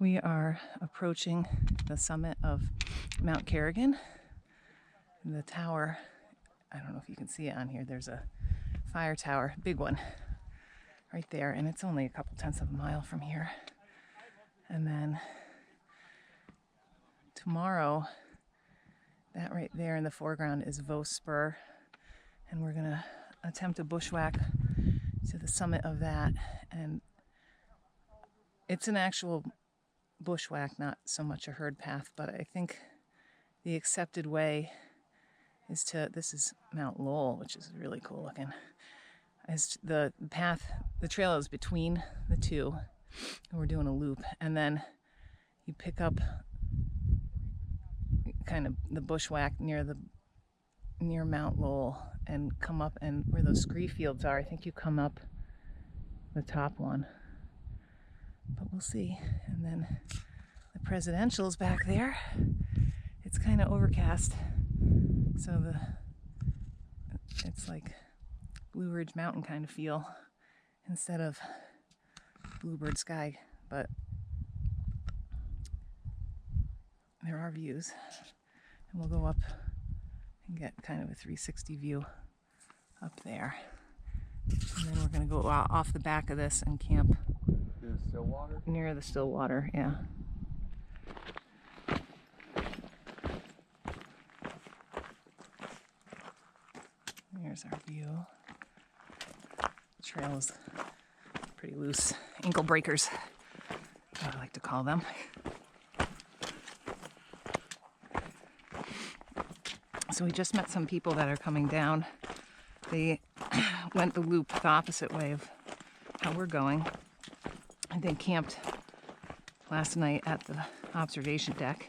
We are approaching the summit of Mount Carrigain. The tower, I don't know if you can see it on here, there's a fire tower, big one, right there, and it's only a couple tenths of a mile from here. And then tomorrow, that right there in the foreground is Vose Spur, and we're gonna attempt a bushwhack to the summit of that. And it's an actual bushwhack, not so much a herd path, but I think the accepted way is to, this is Mount Lowell, which is really cool looking, is the path, the trail is between the two, and we're doing a loop, and then you pick up kind of the bushwhack near Mount Lowell and come up, and where those scree fields are, I think you come up the top one, but we'll see. And then the presidential's back there. It's kind of overcast, so it's like Blue Ridge Mountain kind of feel instead of bluebird sky, but there are views, and we'll go up and get kind of a 360 view up there, and then we're going to go off the back of this and camp near the still water. Yeah. There's our view. The trail is pretty loose. Ankle breakers, I like to call them. So we just met some people that are coming down. They went the loop the opposite way of how we're going. And they camped last night at the observation deck,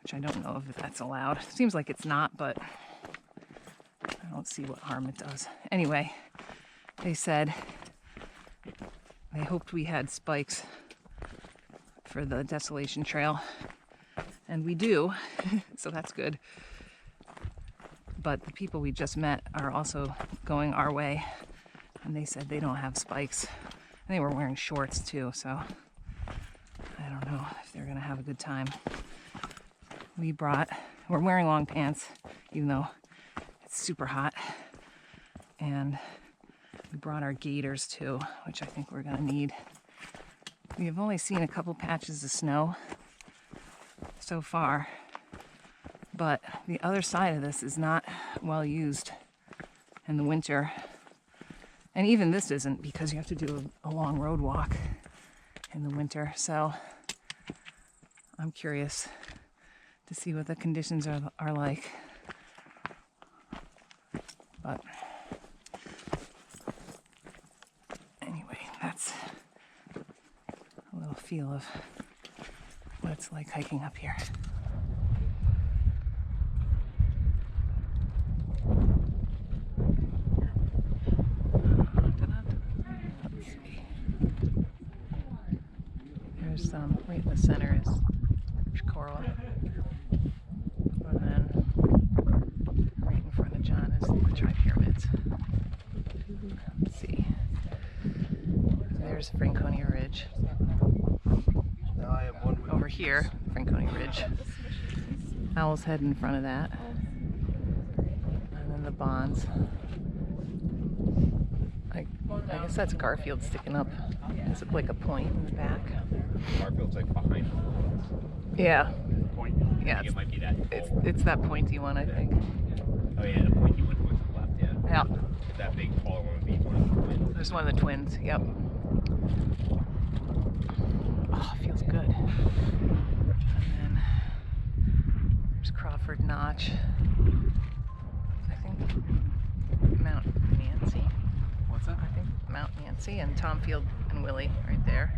which I don't know if that's allowed. It seems like it's not, but I don't see what harm it does. Anyway, they said they hoped we had spikes for the Desolation Trail, and we do, so that's good. But the people we just met are also going our way, and they said they don't have spikes. And they were wearing shorts too, so I don't know if they're gonna have a good time. We're wearing long pants, even though it's super hot. And we brought our gaiters too, which I think we're gonna need. We have only seen a couple patches of snow so far, but the other side of this is not well used in the winter. And even this isn't, because you have to do a long road walk in the winter. So I'm curious to see what the conditions are like. But anyway, that's a little feel of what it's like hiking up here. Right in the center is coral, and then right in front of John is the tri-pyramids. Let's see. There's Franconia Ridge. Over here, Franconia Ridge. Owl's Head in front of that, and then the Bonds. I guess that's Garfield sticking up. Is it like a point in the back? Garfield's like behind. Yeah. Point. Yeah. I think it might be that. It's that pointy one, I think. Oh yeah, the pointy one to the left. Yeah. Yeah. That big taller one would be one of the twins. There's one of the twins. Yep. Oh, it feels good. And then there's Crawford Notch. I think Mount Nancy. What's that? I think Mount Nancy and Tomfield and Willie right there.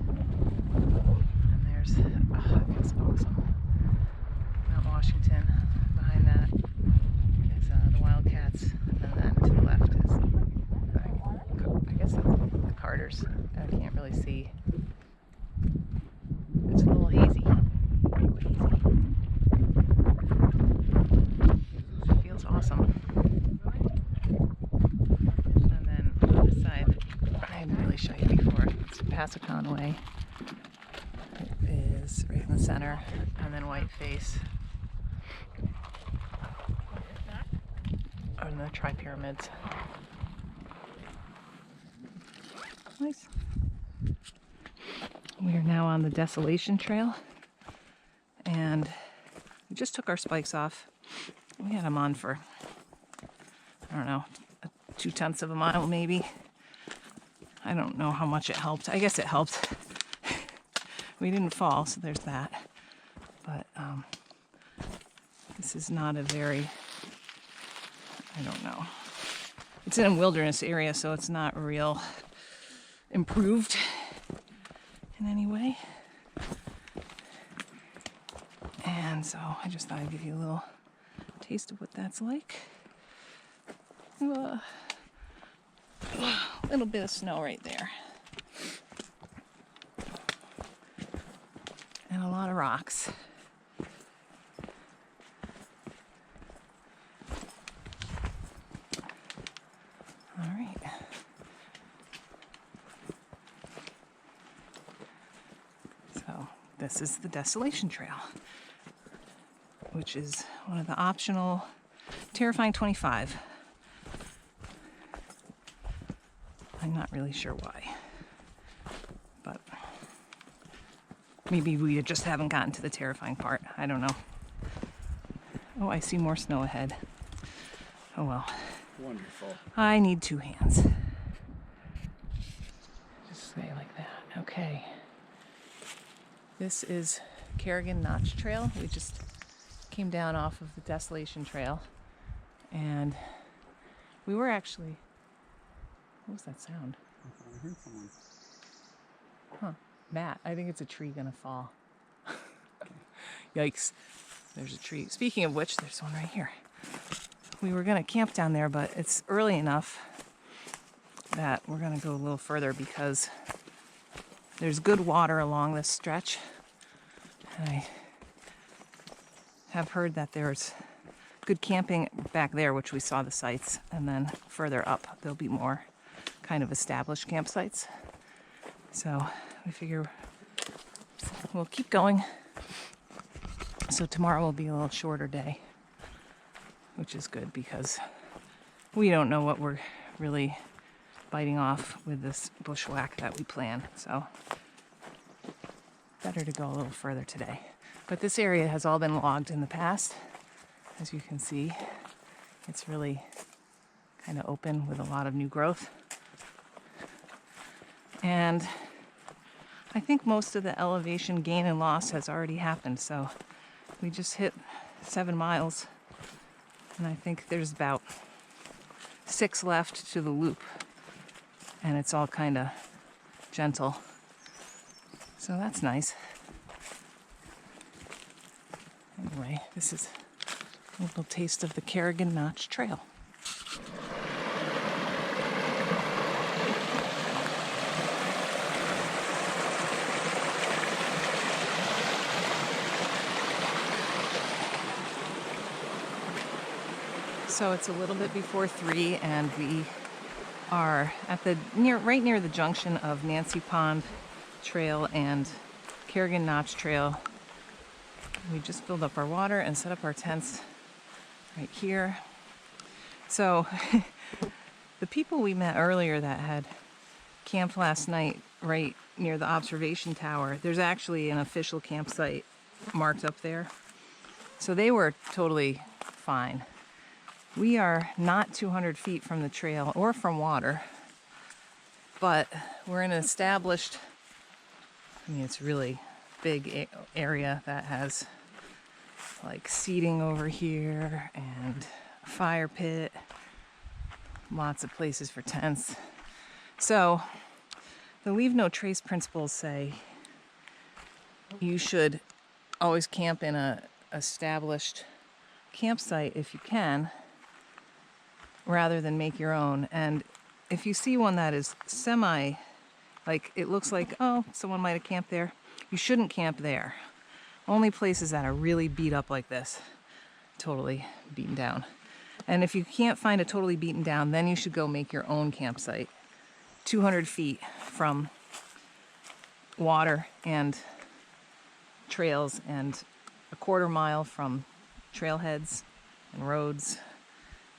And there's, oh, that feels awesome. Mount Washington. Behind that is the Wildcats, and then to the left is, I guess that's the Carters. I can't really see. It's a little hazy. It feels awesome. And then on this side, I haven't really shown you before. It's Passaconaway. It is right in the center, and then white face. And the tri-pyramids. Nice. We are now on the Desolation Trail, and we just took our spikes off. We had them on for, I don't know, 2/10 of a mile maybe. I don't know how much it helped. I guess it helped. We didn't fall, so there's that. But this is not a very, I don't know. It's in a wilderness area, so it's not real improved in any way. And so I just thought I'd give you a little taste of what that's like. A little bit of snow right there. And a lot of rocks. All right. So this is the Desolation Trail, which is one of the optional Terrifying 25. I'm not really sure why, but maybe we just haven't gotten to the terrifying part. I don't know. Oh, I see more snow ahead. Oh well. Wonderful. I need 2 hands. Just say like that. Okay. This is Carrigain Notch Trail. We just came down off of the Desolation Trail, and we were actually... What was that sound? I heard someone. Huh. Matt, I think it's a tree gonna fall. Yikes. There's a tree. Speaking of which, there's one right here. We were gonna camp down there, but it's early enough that we're gonna go a little further because there's good water along this stretch. And I have heard that there's good camping back there, which we saw the sites, and then further up there'll be more kind of established campsites. So we figure we'll keep going. So tomorrow will be a little shorter day, which is good because we don't know what we're really biting off with this bushwhack that we plan. So better to go a little further today. But this area has all been logged in the past. As you can see, it's really kind of open with a lot of new growth. And I think most of the elevation gain and loss has already happened. So we just hit 7 miles, and I think there's about 6 left to the loop, and it's all kind of gentle. So that's nice. Anyway, this is a little taste of the Carrigain Notch Trail. So it's a little bit before 3, and we are at the right near the junction of Nancy Pond Trail and Carrigain Notch Trail. We just filled up our water and set up our tents right here. So the people we met earlier that had camped last night right near the observation tower, there's actually an official campsite marked up there. So they were totally fine. We are not 200 feet from the trail or from water, but we're in an established, I mean, it's really big area that has like seating over here and a fire pit, lots of places for tents. So the leave no trace principles say you should always camp in a established campsite if you can, rather than make your own. And if you see one that is like it looks like, oh, someone might have camped there, you shouldn't camp there. Only places that are really beat up like this, totally beaten down. And if you can't find a totally beaten down, then you should go make your own campsite 200 feet from water and trails, and a quarter mile from trailheads and roads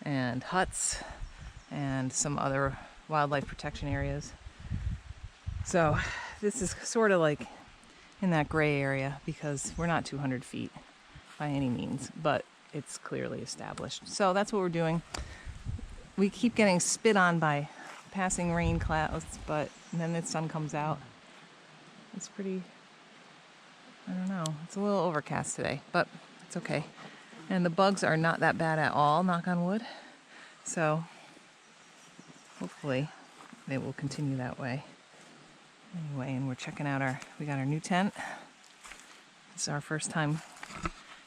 and huts and some other wildlife protection areas. So this is sort of like in that gray area because we're not 200 feet by any means, but it's clearly established. So that's what we're doing. We keep getting spit on by passing rain clouds, but then the sun comes out. It's pretty, I don't know, it's a little overcast today, but it's okay. And the bugs are not that bad at all, knock on wood. So hopefully they will continue that way. Anyway, and we're checking out we got our new tent. This is our first time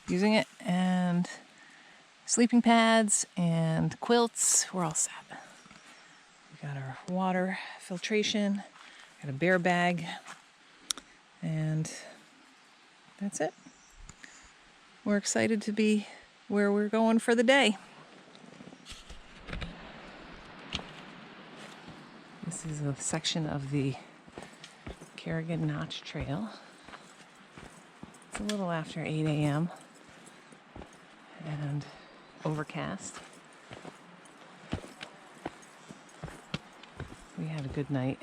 using it, and sleeping pads and quilts. We're all set. We got our water filtration, got a bear bag, and that's it. We're excited to be where we're going for the day. This is a section of the Carrigain Notch Trail. It's a little after 8 a.m. and overcast. We had a good night.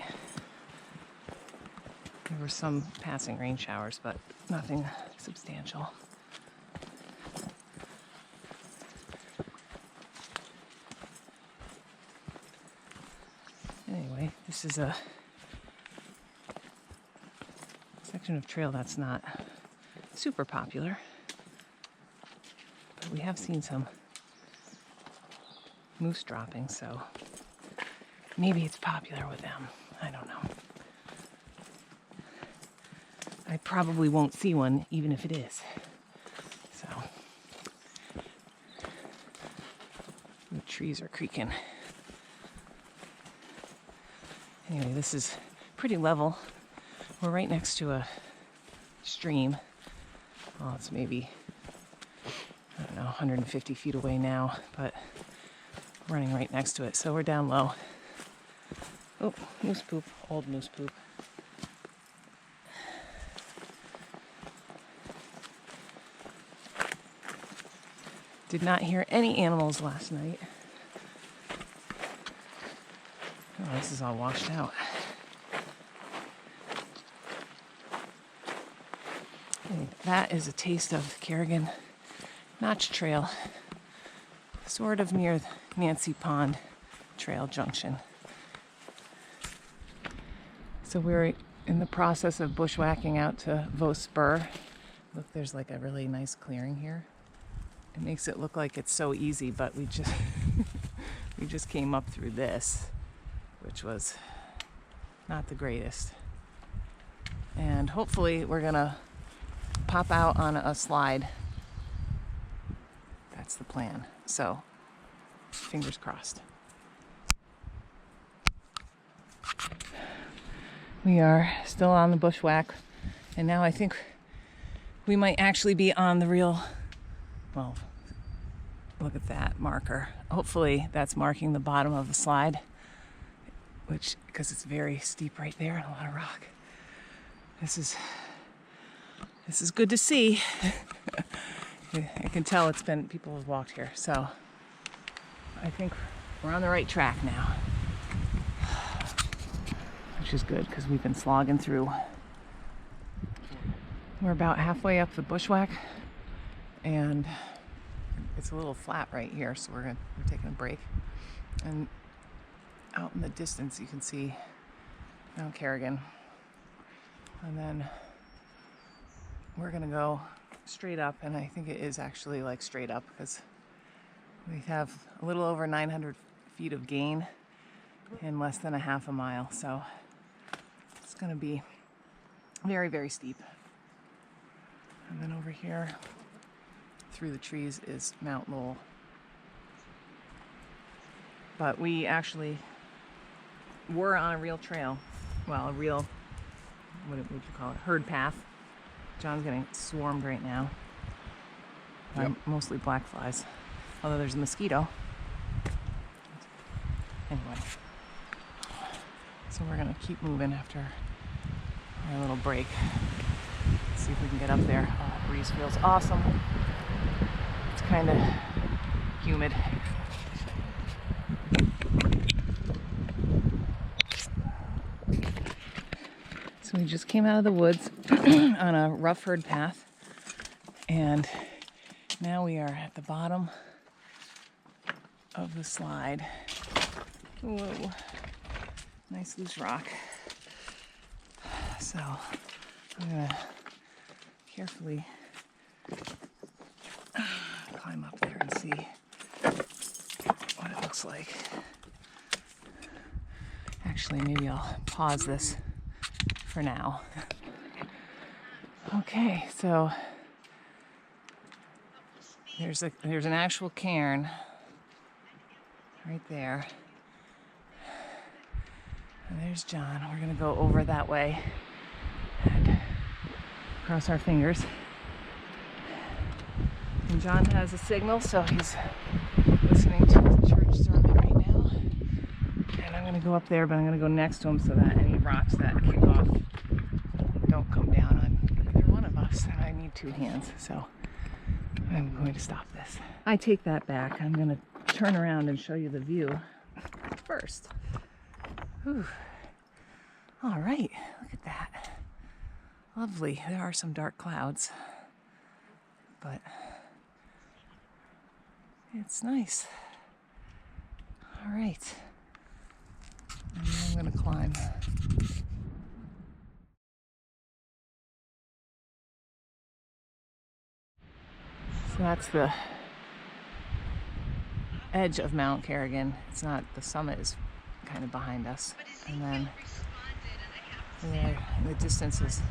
There were some passing rain showers, but nothing substantial. Anyway, this is a section of trail that's not super popular, but we have seen some moose dropping, so maybe it's popular with them. I don't know. I probably won't see one even if it is. So the trees are creaking. Anyway, this is pretty level. We're right next to a stream. Well, it's maybe, I don't know, 150 feet away now, but running right next to it. So we're down low. Oh, moose poop, old moose poop. Did not hear any animals last night. Oh, this is all washed out. And that is a taste of the Carrigain Notch Trail, sort of near Nancy Pond Trail Junction. So we're in the process of bushwhacking out to Vose Spur. Look, there's like a really nice clearing here. It makes it look like it's so easy, but we just we just came up through this, which was not the greatest. And hopefully we're gonna pop out on a slide. That's the plan. So, fingers crossed. We are still on the bushwhack, and now I think we might actually be on the real, well, look at that marker. Hopefully that's marking the bottom of the slide, which, because it's very steep right there and a lot of rock. This is good to see. I can tell it's been, people have walked here, so I think we're on the right track now, which is good because we've been slogging through. We're about halfway up the bushwhack, and it's a little flat right here, so we're taking a break. And out in the distance, you can see Mount Carrigain, and then we're gonna go straight up, and I think it is actually like straight up because we have a little over 900 feet of gain in less than a half a mile, so it's gonna be very, very steep. And then over here through the trees is Mount Lowell. But we actually were on a real trail. Well, a real, what would you call it, herd path. John's getting swarmed right now by mostly black flies, although there's a mosquito. Anyway, so we're gonna keep moving after our little break. Let's see if we can get up there. Oh, the breeze feels awesome. It's kind of humid. So we just came out of the woods on a rough herd path, and now we are at the bottom of the slide. Whoa, nice loose rock. So I'm gonna carefully climb up there and see what it looks like. Actually, maybe I'll pause this for now. Okay, so there's an actual cairn right there. And there's John. We're gonna go over that way and cross our fingers. And John has a signal, so he's listening to the church sermon right now. And I'm gonna go up there, but I'm gonna go next to him so that any rocks that kick off don't come down on either one of us. And I need two hands, so I'm going to stop this. I take that back. I'm gonna turn around and show you the view first. Whew. All right, look at that. Lovely. There are some dark clouds, but it's nice. All right. And then I'm gonna climb. So that's the edge of Mount Carrigain. It's not, the summit is kind of behind us. And then there in the distance is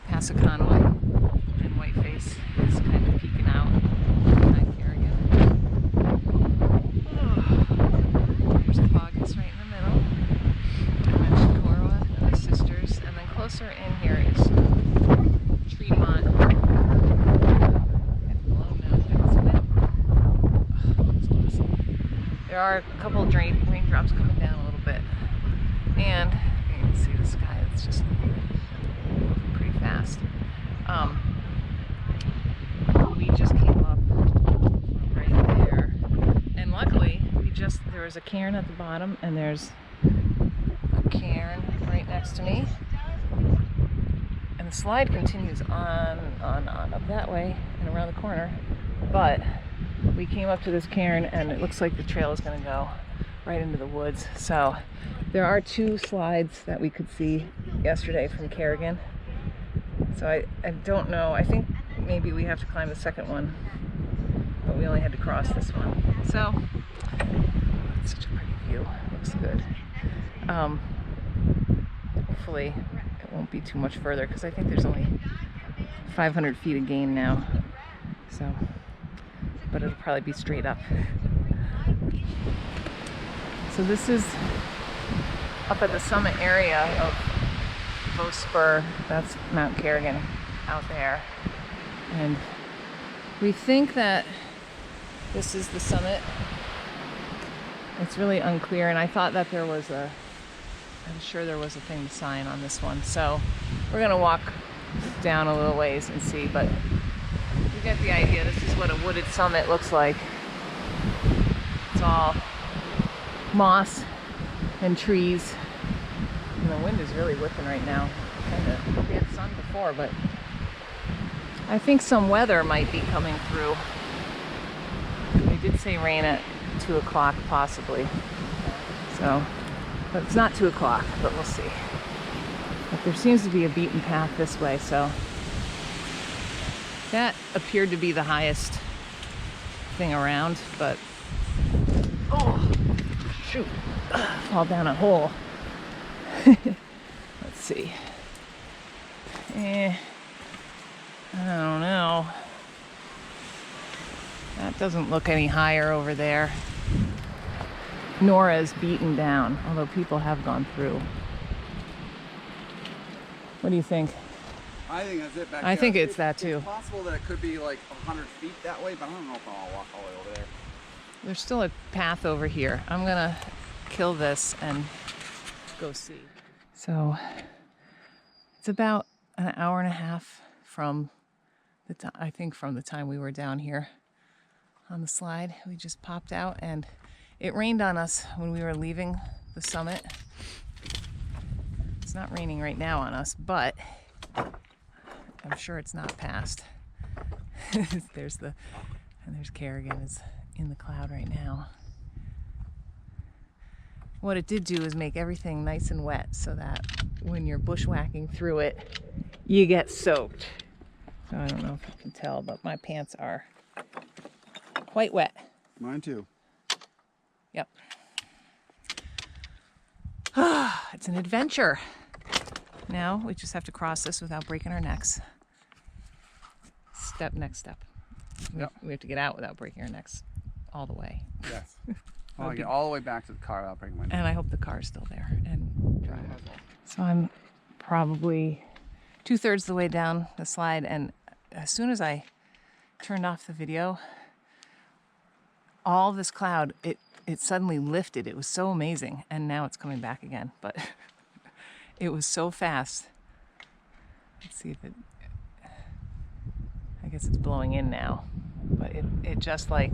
Conway, and Whiteface is kind of peeking out behind Carrigain. Oh, there's Cloggis right in the middle. I mentioned Corwa and the sisters, and then closer in here is Tremont. There are a couple of raindrops coming down a little bit, and you can see the sky. It's just moving pretty fast. We just came up from right there, and luckily there was a cairn at the bottom, and there's a cairn right next to me, and the slide continues on up that way and around the corner, but we came up to this cairn and it looks like the trail is going to go right into the woods. So there are two slides that we could see yesterday from Carrigain. So I don't know. I think maybe we have to climb the second one, but we only had to cross this one. So it's such a pretty view. Looks good. Hopefully it won't be too much further because I think there's only 500 feet of gain now. So, but it'll probably be straight up. So this is up at the summit area of Vose Spur. That's Mount Carrigain out there. And we think that this is the summit. It's really unclear, and I thought that I'm sure there was a thing to sign on this one. So we're gonna walk down a little ways and see, but you get the idea. This is what a wooded summit looks like. It's all moss and trees. And the wind is really whipping right now. We had sun before, but I think some weather might be coming through. They did say rain at 2 o'clock possibly. So, but it's not 2 o'clock, but we'll see. But there seems to be a beaten path this way, so that appeared to be the highest thing around, but oh shoot, fall down a hole. Let's see. I don't know. That doesn't look any higher over there. Nor as beaten down, although people have gone through. What do you think? I think that's it back I there. think it's that too. It's possible that it could be like 100 feet that way, but I don't know if I'll walk all the way over there. There's still a path over here. I'm gonna kill this and go see. So It's about an hour and a half from the time, I think from the time we were down here on the slide. We just popped out and it rained on us when we were leaving the summit. It's not raining right now on us, but I'm sure it's not past. There's Carrigain is in the cloud right now. What it did do is make everything nice and wet so that when you're bushwhacking through it, you get soaked. So I don't know if you can tell, but my pants are quite wet. Mine too. Yep. It's an adventure. Now we just have to cross this without breaking our necks. Next step. Yep. We have to get out without breaking our necks all the way. Yes. I want to get all the way back to the car without breaking my neck. And I hope the car's still there and dry. So I'm probably 2/3 the way down the slide, and as soon as I turned off the video, all this cloud, it suddenly lifted. It was so amazing, and now it's coming back again, but it was so fast. Let's see if it, I guess it's blowing in now, but it just like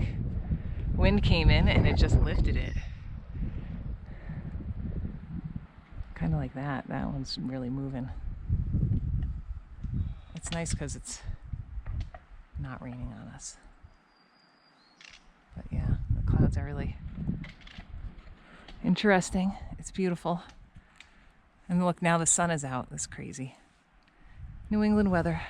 wind came in and it just lifted it. Kind of like that. That one's really moving. It's nice because it's not raining on us. But yeah, the clouds are really interesting. It's beautiful. And look, now the sun is out. That's crazy. New England weather.